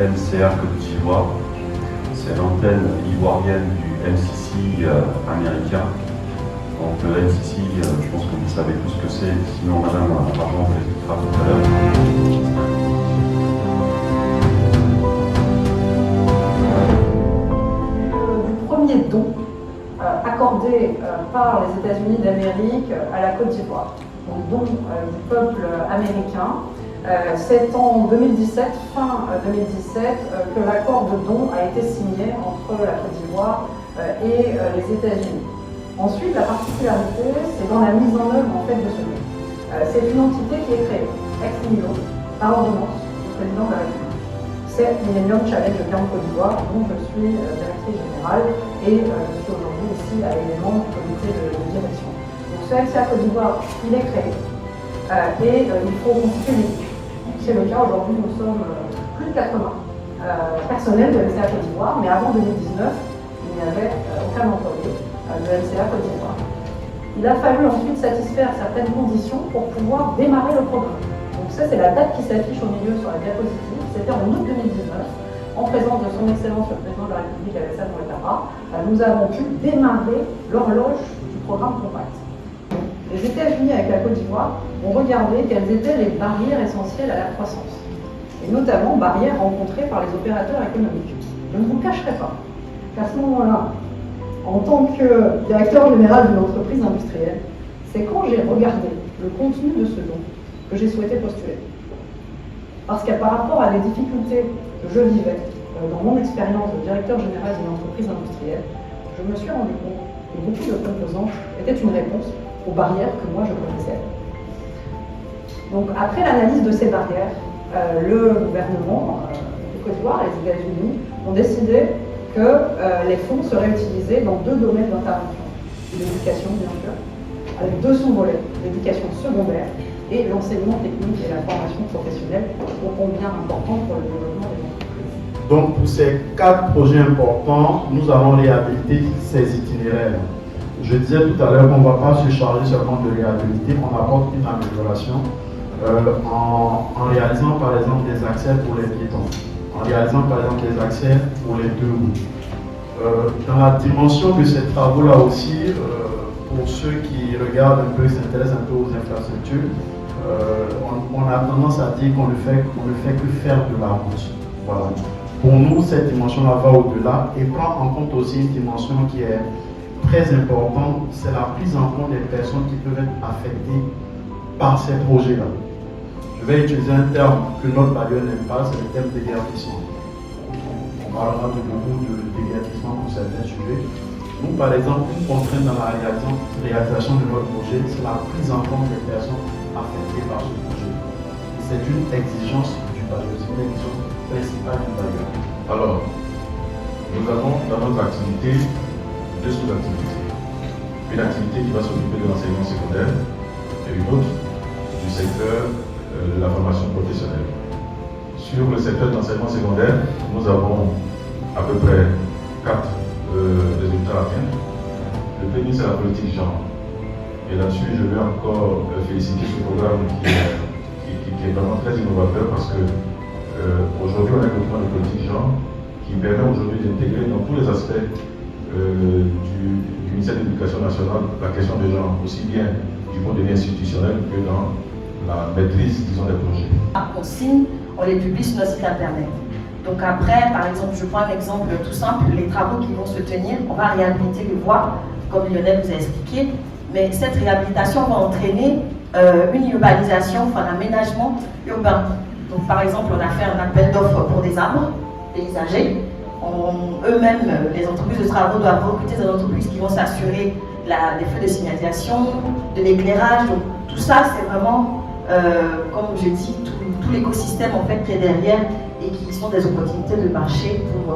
MCA Côte d'Ivoire. C'est l'antenne ivoirienne du MCC américain. Donc le MCC, je pense que vous savez tout ce que c'est, sinon Madame Argent vous l'expliquera tout à l'heure. Du premier don accordé par les États-Unis d'Amérique à la Côte d'Ivoire, donc don du peuple américain. C'est en 2017, fin 2017, que l'accord de don a été signé entre la Côte d'Ivoire et les États-Unis. Ensuite, la particularité, c'est dans la mise en œuvre en fait, de ce don. C'est une entité qui est créée, ex nihilo, par ordonnance du président de la République. C'est Millennium Challenge Camp Côte d'Ivoire, dont je suis directrice générale et je suis aujourd'hui ici à l'élément du comité de direction. Donc ce LCA Côte d'Ivoire, il est créé et il faut constituer une équipe. C'est le cas aujourd'hui, nous sommes plus de 80 personnels de LCA Côte d'Ivoire, mais avant 2019, il n'y avait aucun employé de LCA Côte d'Ivoire. Il a fallu ensuite satisfaire certaines conditions pour pouvoir démarrer le programme. Donc ça, c'est la date qui s'affiche au milieu sur la diapositive. C'était en août 2019, en présence de son Excellence le Président de la République Alassane Ouattara. Nous avons pu démarrer l'horloge du programme Compact. Les États-Unis avec la Côte d'Ivoire ont regardé quelles étaient les barrières essentielles à la croissance, et notamment barrières rencontrées par les opérateurs économiques. Je ne vous cacherai pas qu'à ce moment-là, en tant que directeur général d'une entreprise industrielle, c'est quand j'ai regardé le contenu de ce don que j'ai souhaité postuler. Parce que par rapport à des difficultés que je vivais dans mon expérience de directeur général d'une entreprise industrielle, je me suis rendu compte que beaucoup de composants étaient une réponse aux barrières que moi je connaissais. Donc après l'analyse de ces barrières, le gouvernement de Côte d'Ivoire et les États-Unis ont décidé que les fonds seraient utilisés dans deux domaines d'intervention. L'éducation, bien sûr, avec deux sous-volets, l'éducation secondaire et l'enseignement technique et la formation professionnelle, ô combien important pour le développement des entreprises. Donc pour ces 4 projets importants, nous allons réhabiliter ces itinéraires. Je disais tout à l'heure qu'on ne va pas se charger seulement de réhabiliter, on apporte une amélioration en réalisant par exemple des accès pour les piétons, en réalisant par exemple des accès pour les deux roues. Dans la dimension de ces travaux-là aussi, pour ceux qui regardent un peu, s'intéressent un peu aux infrastructures, on a tendance à dire qu'on ne fait que faire de la route. Voilà. Pour nous, cette dimension-là va au-delà et prend en compte aussi une dimension qui est très importante, c'est la prise en compte des personnes qui peuvent être affectées par ces projets-là. Je vais utiliser un terme que notre bailleur n'aime pas, c'est le terme d'égartissement. On parlera de beaucoup de d'égartissement pour certains sujets. Nous, par exemple, une contrainte dans la réalisation de notre projet, c'est la prise en compte des personnes affectées par ce projet. C'est une exigence du bailleur, c'est une exigence principale du bailleur. Alors, nous avons dans notre activité deux sous-activités. Une activité qui va s'occuper de l'enseignement secondaire et une autre du secteur de la formation professionnelle. Sur le secteur de l'enseignement secondaire, nous avons à peu près 4 résultats à atteindre. Le premier, c'est la politique genre. Et là-dessus, je veux encore féliciter ce programme qui est vraiment très innovateur parce que aujourd'hui, on a un document de politique genre qui permet aujourd'hui d'intégrer dans tous les aspects du ministère de l'Éducation nationale la question des genre, aussi bien du point de vue institutionnel que dans la maîtrise, disons, des projets. On signe, on les publie sur notre site internet. Donc après, par exemple, je prends un exemple tout simple, les travaux qui vont se tenir, on va réhabiliter les voies, comme Lionel vous a expliqué, mais cette réhabilitation va entraîner une urbanisation, enfin un aménagement urbain. Donc par exemple, on a fait un appel d'offres pour des arbres paysagers. Eux-mêmes, les entreprises de travaux doivent recruter des entreprises qui vont s'assurer des feux de signalisation, de l'éclairage. Donc tout ça, c'est vraiment, comme je dis, tout l'écosystème en fait qui est derrière et qui sont des opportunités de marché pour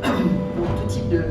tout type de